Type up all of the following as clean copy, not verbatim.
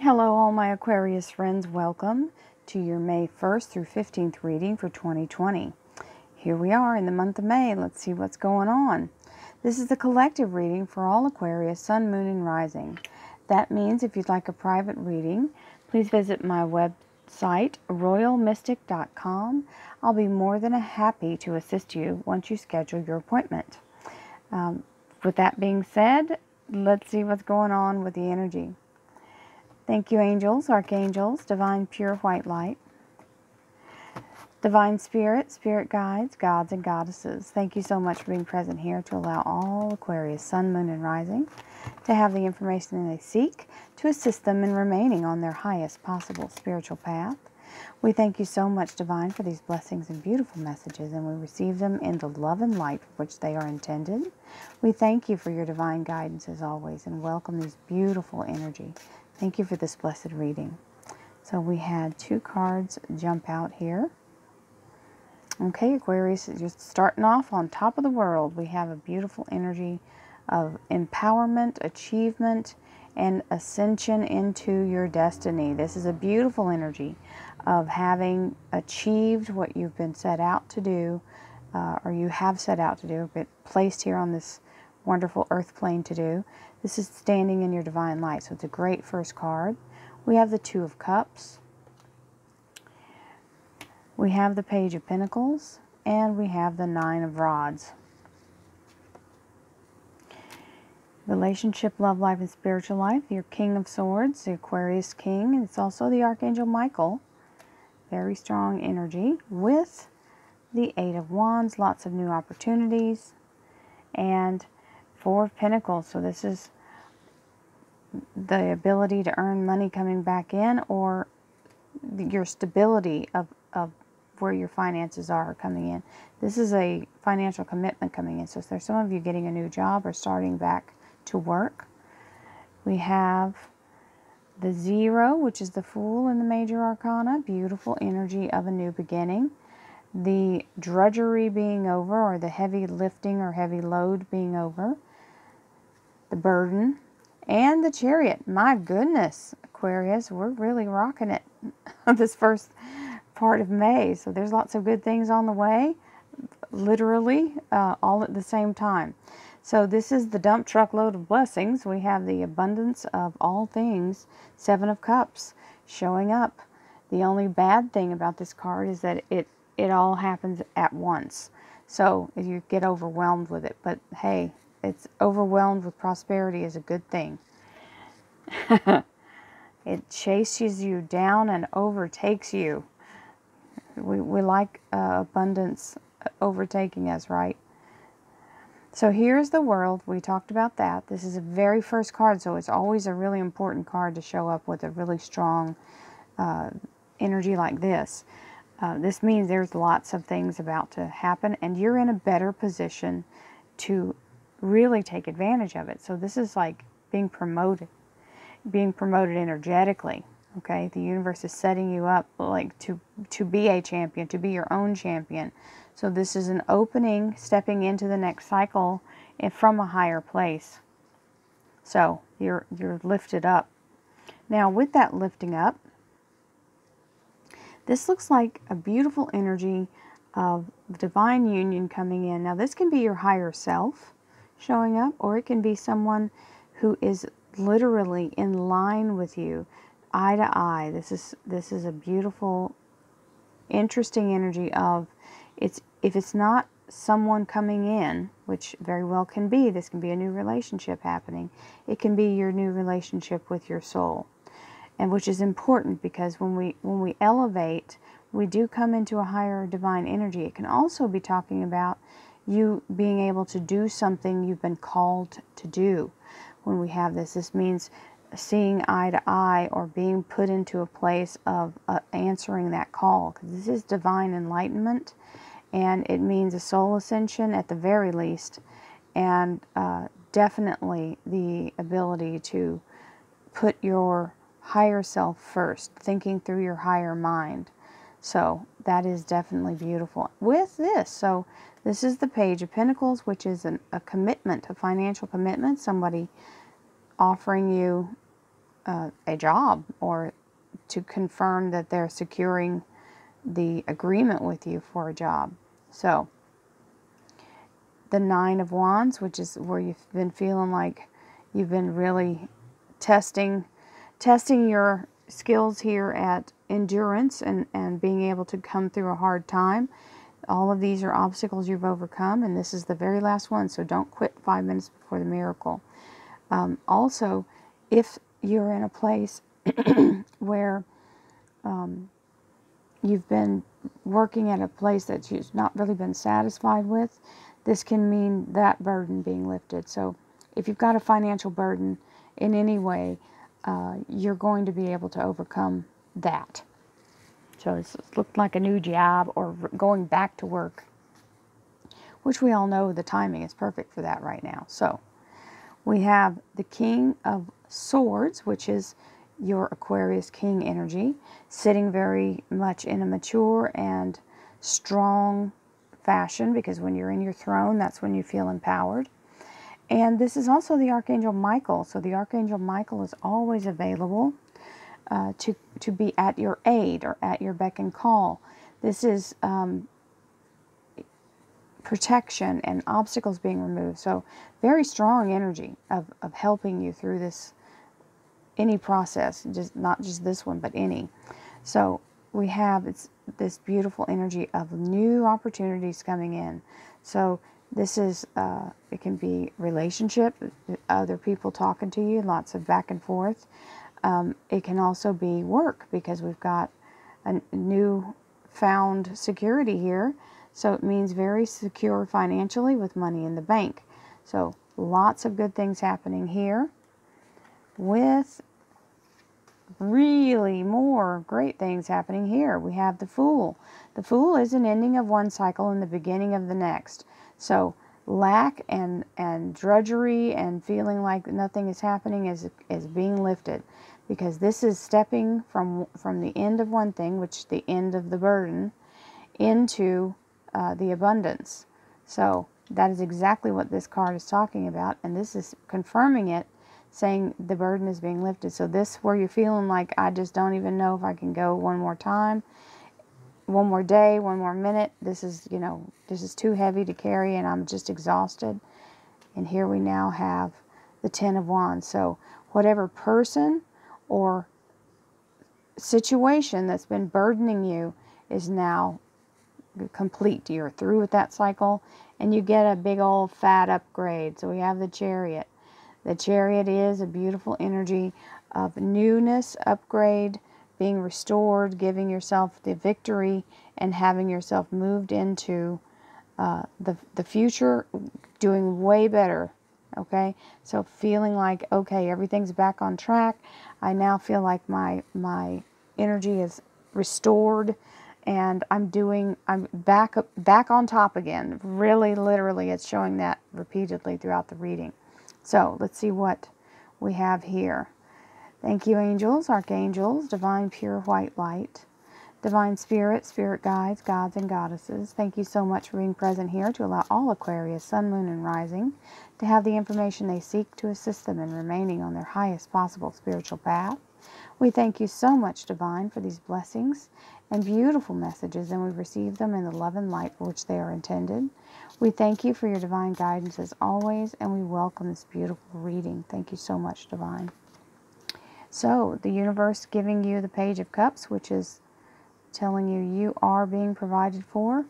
Hello all my Aquarius friends, welcome to your May 1st through 15th reading for 2020. Here we are in the month of May. Let's see what's going on. This is the collective reading for all Aquarius, Sun, Moon, and Rising. That means if you'd like a private reading, please visit my website, royalmystic.com. I'll be more than happy to assist you once you schedule your appointment. With that being said, let's see what's going on with the energy. Thank you, angels, archangels, divine pure white light, divine spirit, spirit guides, gods and goddesses. Thank you so much for being present here to allow all Aquarius, Sun, Moon, and Rising to have the information they seek to assist them in remaining on their highest possible spiritual path. We thank you so much, Divine, for these blessings and beautiful messages, and we receive them in the love and light for which they are intended. We thank you for your divine guidance as always, and welcome these beautiful energy. Thank you for this blessed reading. So we had two cards jump out here. Okay, Aquarius, just starting off on top of the world. We have a beautiful energy of empowerment, achievement, and ascension into your destiny. This is a beautiful energy of having achieved what you've been set out to do, or you have set out to do, but placed here on this wonderful earth plane to do. This is standing in your divine light, so it's a great first card. We have the Two of Cups. We have the Page of Pentacles, and we have the Nine of Rods. Relationship, love life, and spiritual life. Your King of Swords, the Aquarius King, and it's also the Archangel Michael. Very strong energy with the Eight of Wands, lots of new opportunities, and Four of Pentacles. So this is the ability to earn money coming back in, or your stability of where your finances are coming in. This is a financial commitment coming in. So there's some of you getting a new job or starting back to work. We have the Zero, which is the Fool in the Major Arcana. Beautiful energy of a new beginning. The drudgery being over, or the heavy lifting or heavy load being over. The Burden. And the Chariot. My goodness, Aquarius, we're really rocking it this first part of May. So there's lots of good things on the way, literally, all at the same time. So this is the dump truck load of blessings. We have the abundance of all things, Seven of Cups, showing up. The only bad thing about this card is that it all happens at once. So you get overwhelmed with it. But hey, it's overwhelmed with prosperity is a good thing. It chases you down and overtakes you. We like abundance overtaking us, right? So here's the World. We talked about that. This is a very first card, so it's always a really important card to show up with a really strong energy like this. This means there's lots of things about to happen, and you're in a better position to really take advantage of it. So this is like being promoted energetically. Okay, the universe is setting you up like to be a champion, to be your own champion. So this is an opening, stepping into the next cycle and from a higher place. So you're lifted up. Now with that lifting up, this looks like a beautiful energy of divine union coming in. Now this can be your higher self showing up, or it can be someone who is literally in line with you, eye to eye. This is a beautiful, interesting energy of if it's not someone coming in, which very well can be, this can be a new relationship happening. It can be your new relationship with your soul, and which is important because when we elevate, we do come into a higher divine energy. It can also be talking about you being able to do something you've been called to do. When we have this means seeing eye to eye, or being put into a place of answering that call. Because this is divine enlightenment, and it means a soul ascension at the very least, and definitely the ability to put your higher self first, thinking through your higher mind. So that is definitely beautiful with this. So this is the Page of Pentacles, which is a commitment, a financial commitment, somebody offering you a job, or to confirm that they're securing the agreement with you for a job. So the Nine of Wands, which is where you've been feeling like you've been really testing your skills here at endurance and being able to come through a hard time. All of these are obstacles you've overcome, and this is the very last one, so don't quit 5 minutes before the miracle. Also, if you're in a place where you've been working at a place that you've not really been satisfied with, this can mean that burden being lifted. So if you've got a financial burden in any way, you're going to be able to overcome that. So it's looked like a new job or going back to work, which we all know the timing is perfect for that right now. So we have the King of Swords, which is your Aquarius King energy, sitting very much in a mature and strong fashion, because when you're in your throne, that's when you feel empowered. And this is also the Archangel Michael. So the Archangel Michael is always available to be at your aid or at your beck and call. This is protection and obstacles being removed. So very strong energy of helping you through this, any process, just not just this one, but any. So we have this beautiful energy of new opportunities coming in. So this is, it can be relationship, other people talking to you, lots of back and forth. It can also be work, because we've got a new found security here. So it means very secure financially with money in the bank. So lots of good things happening here, with really more great things happening here. We have the Fool. The Fool is an ending of one cycle and the beginning of the next. So lack and drudgery and feeling like nothing is happening is being lifted, because this is stepping from the end of one thing, which the end of the burden, into the abundance. So that is exactly what this card is talking about, and this is confirming it, saying the burden is being lifted. So this, where you're feeling like, I just don't even know if I can go one more time, one more day, one more minute. This is, you know, this is too heavy to carry and I'm just exhausted. And here we now have the Ten of Wands. So whatever person or situation that's been burdening you is now complete. You're through with that cycle, and you get a big old fat upgrade. So we have the Chariot. The Chariot is a beautiful energy of newness, upgrade, being restored, giving yourself the victory, and having yourself moved into the future, doing way better. Okay, so feeling like, okay, everything's back on track. I now feel like my energy is restored, and I'm back on top again. Really, literally, it's showing that repeatedly throughout the reading. So let's see what we have here. Thank you, angels, archangels, divine pure white light, divine spirit, spirit guides, gods and goddesses. Thank you so much for being present here to allow all Aquarius, sun, moon, and rising to have the information they seek to assist them in remaining on their highest possible spiritual path. We thank you so much, divine, for these blessings and beautiful messages, and we receive them in the love and light for which they are intended. We thank you for your divine guidance as always, and we welcome this beautiful reading. Thank you so much, divine. So, the universe giving you the Page of Cups, which is telling you you are being provided for.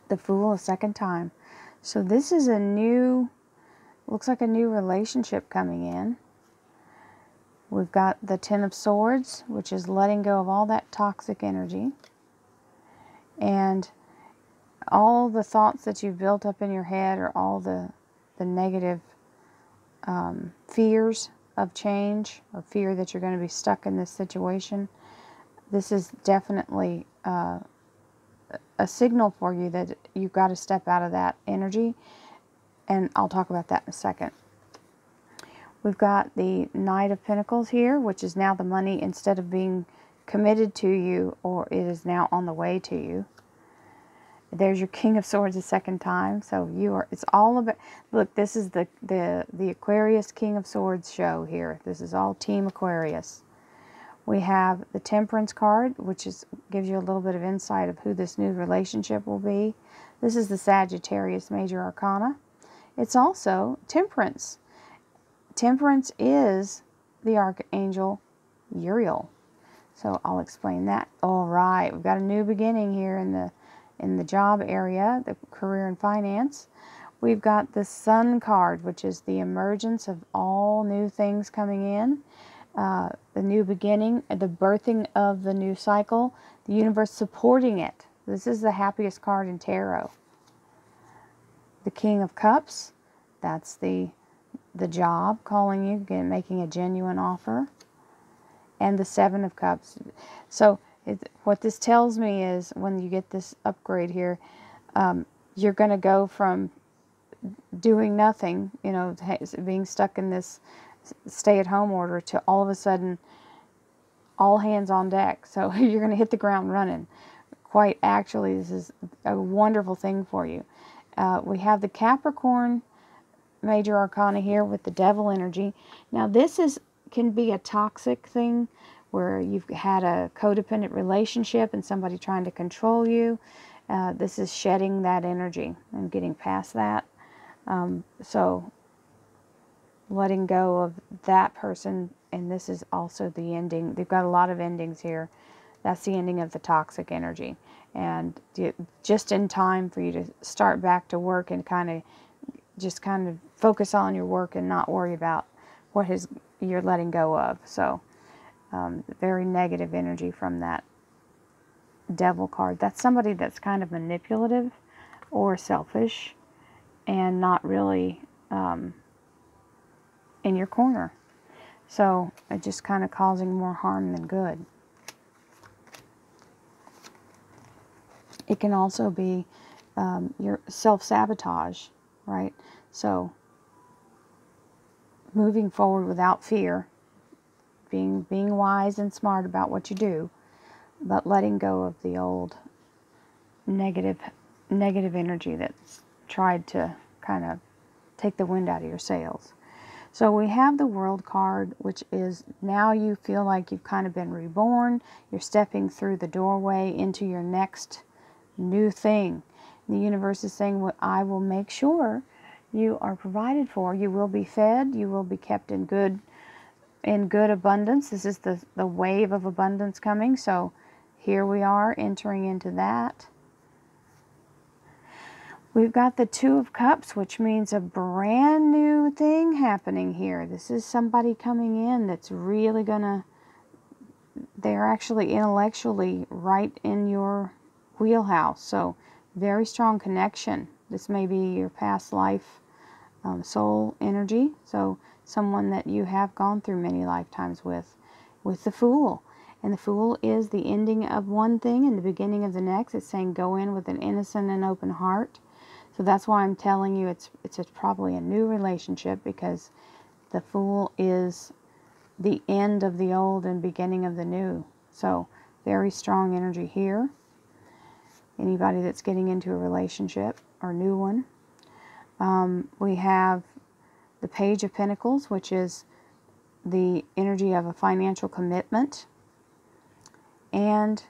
The Fool a second time. So this is a new, looks like a new relationship coming in. We've got the Ten of Swords, which is letting go of all that toxic energy. And all the thoughts that you've built up in your head, or all the negative fears of change, or fear that you're going to be stuck in this situation. This is definitely a signal for you that you've got to step out of that energy. And I'll talk about that in a second. We've got the Knight of Pentacles here, which is now the money, instead of being committed to you, or it is now on the way to you. There's your King of Swords a second time. So you are, it's all about, look, this is the Aquarius King of Swords show here. This is all Team Aquarius. We have the Temperance card, which gives you a little bit of insight of who this new relationship will be. This is the Sagittarius Major Arcana. It's also Temperance. Temperance is the Archangel Uriel. So I'll explain that. All right, we've got a new beginning here in the job area, the career and finance. We've got the Sun card, which is the emergence of all new things coming in, the new beginning, the birthing of the new cycle, the universe supporting it. This is the happiest card in tarot. The King of Cups, that's the job calling you, making a genuine offer. And the Seven of Cups. So what this tells me is when you get this upgrade here, you're going to go from doing nothing, you know, being stuck in this stay-at-home order, to all of a sudden all hands on deck. So you're going to hit the ground running. Quite actually, this is a wonderful thing for you. We have the Capricorn Major Arcana here with the Devil energy. Now this can be a toxic thing where you've had a codependent relationship and somebody trying to control you. This is shedding that energy and getting past that. So letting go of that person, and this is also the ending. They've got a lot of endings here. That's the ending of the toxic energy. And just in time for you to start back to work and kind of focus on your work and not worry about what you're letting go of. So very negative energy from that Devil card. That's somebody that's kind of manipulative or selfish and not really in your corner. So just kind of causing more harm than good. It can also be your self-sabotage, right? So moving forward without fear, being wise and smart about what you do, but letting go of the old negative energy that's tried to kind of take the wind out of your sails. So we have the World card, which is now you feel like you've kind of been reborn. You're stepping through the doorway into your next new thing. The universe is saying, well, I will make sure you are provided for. You will be fed. You will be kept in good abundance. This is the wave of abundance coming. So here we are entering into that. We've got the Two of Cups, which means a brand new thing happening here. This is somebody coming in that's really they're actually intellectually right in your wheelhouse. So very strong connection. This may be your past life soul energy. So someone that you have gone through many lifetimes with the Fool. And the Fool is the ending of one thing and the beginning of the next. It's saying go in with an innocent and open heart. So that's why I'm telling you it's probably a new relationship, because the Fool is the end of the old and beginning of the new. So very strong energy here. Anybody that's getting into a relationship or new one. We have the Page of Pentacles, which is the energy of a financial commitment. And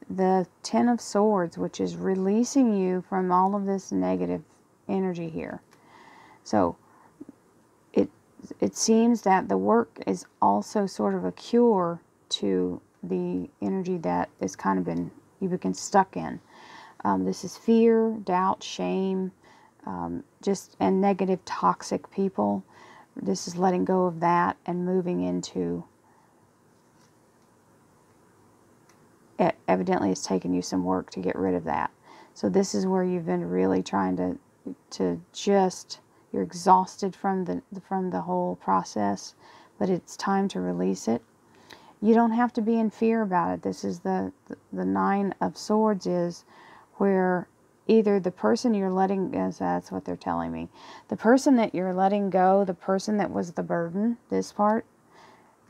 the Ten of Swords, which is releasing you from all of this negative energy here. So it seems that the work is also sort of a cure to the energy that is kind of you've been stuck in. This is fear, doubt, shame, and negative, toxic people. This is letting go of that and moving into, evidently it's taken you some work to get rid of that. So this is where you've been really trying to just, you're exhausted from the whole process, but it's time to release it. You don't have to be in fear about it. This is the Nine of Swords, is where either the person you're letting, that's what they're telling me, the person that you're letting go, the person that was the burden, this part,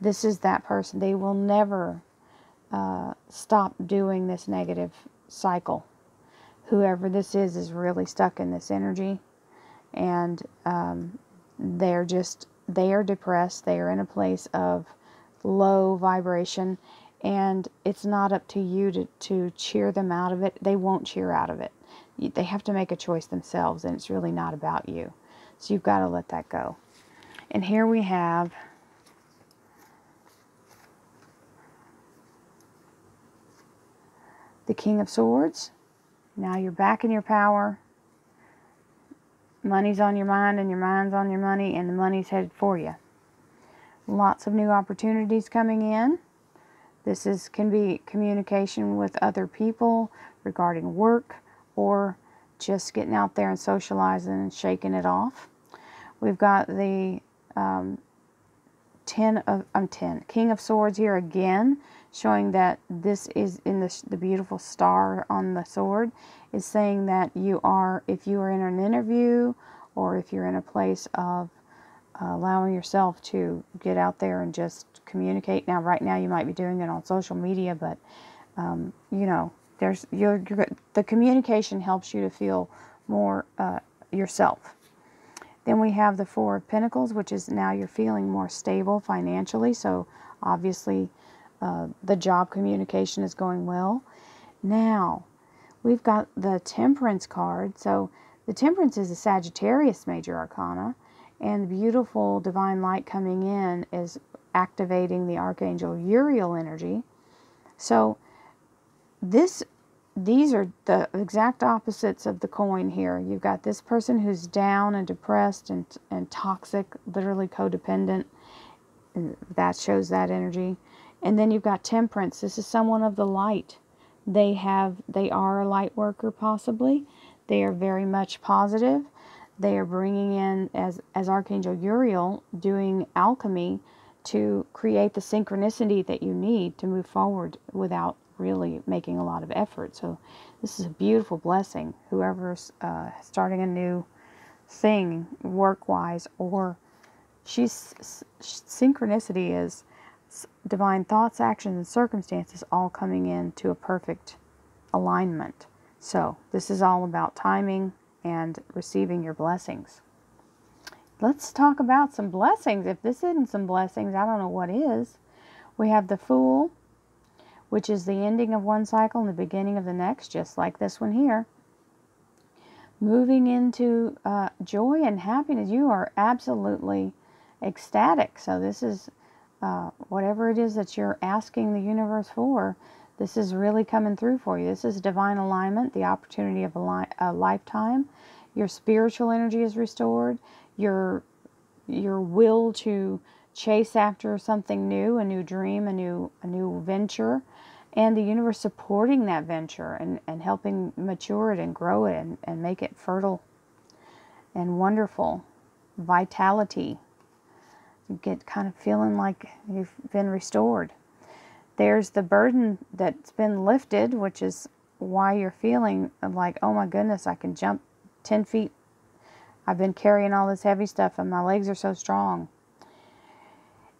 this is that person. They will never stop doing this negative cycle. whoever this is really stuck in this energy, and they are depressed. They are in a place of low vibration, and it's not up to you to cheer them out of it. They won't cheer out of it. They have to make a choice themselves, and it's really not about you. So you've got to let that go. And here we have the King of Swords. Now you're back in your power. Money's on your mind, and your mind's on your money, and the money's headed for you. Lots of new opportunities coming in. This can be communication with other people regarding work, or just getting out there and socializing and shaking it off. We've got the King of Swords here again, showing that this is in the beautiful star on the sword, is saying that if you are in an interview, or if you're in a place of allowing yourself to get out there and just communicate. Now, right now you might be doing it on social media, but you know, the communication helps you to feel more yourself. Then we have the Four of Pentacles, which is now you're feeling more stable financially. So obviously the job communication is going well. Now we've got the Temperance card. So the Temperance is a Sagittarius major arcana, and the beautiful divine light coming in is activating the Archangel Uriel energy. So these are the exact opposites of the coin here. You've got this person who's down and depressed and toxic, literally codependent. And that shows that energy. And then you've got Temperance. This is someone of the light. They are a light worker, possibly. They are very much positive. They are bringing in, as Archangel Uriel, doing alchemy to create the synchronicity that you need to move forward without really making a lot of effort. So this is a beautiful blessing. Whoever's starting a new thing work-wise, or synchronicity is divine thoughts, actions, and circumstances all coming into a perfect alignment. So this is all about timing and receiving your blessings. Let's talk about some blessings. If this isn't some blessings, I don't know what is. We have the Fool, which is the ending of one cycle and the beginning of the next, just like this one here. Moving into joy and happiness. You are absolutely ecstatic. So this is whatever it is that you're asking the universe for, this is really coming through for you. This is divine alignment, the opportunity of a lifetime. Your spiritual energy is restored. Your will to chase after something new, a new dream, a new venture, and the universe supporting that venture and helping mature it and grow it and make it fertile and wonderful. Vitality. You get kind of feeling like you've been restored. There's the burden that's been lifted, which is why you're feeling like, oh my goodness, I can jump 10 feet. I've been carrying all this heavy stuff and my legs are so strong.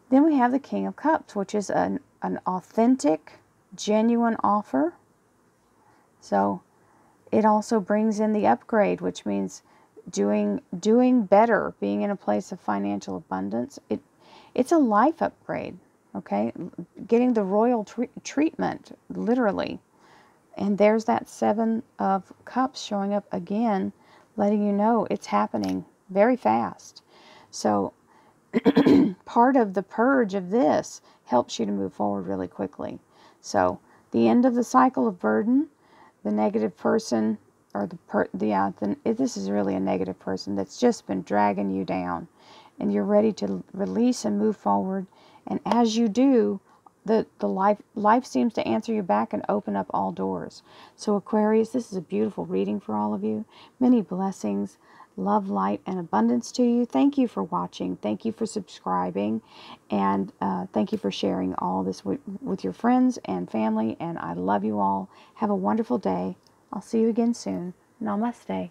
Then we have the King of Cups, which is an authentic, genuine offer. So it also brings in the upgrade, which means doing better, being in a place of financial abundance. It's a life upgrade, okay? Getting the royal treatment, literally. And there's that Seven of Cups showing up again, letting you know it's happening very fast. So part of the purge of this helps you to move forward really quickly. So the end of the cycle of burden, the negative person, or this is really a negative person that's just been dragging you down, and you're ready to release and move forward. And as you do, the life seems to answer you back and open up all doors. So Aquarius, this is a beautiful reading for all of you. Many blessings, love, light, and abundance to you. Thank you for watching. Thank you for subscribing, and thank you for sharing all this with your friends and family. And I love you all. Have a wonderful day. I'll see you again soon. Namaste.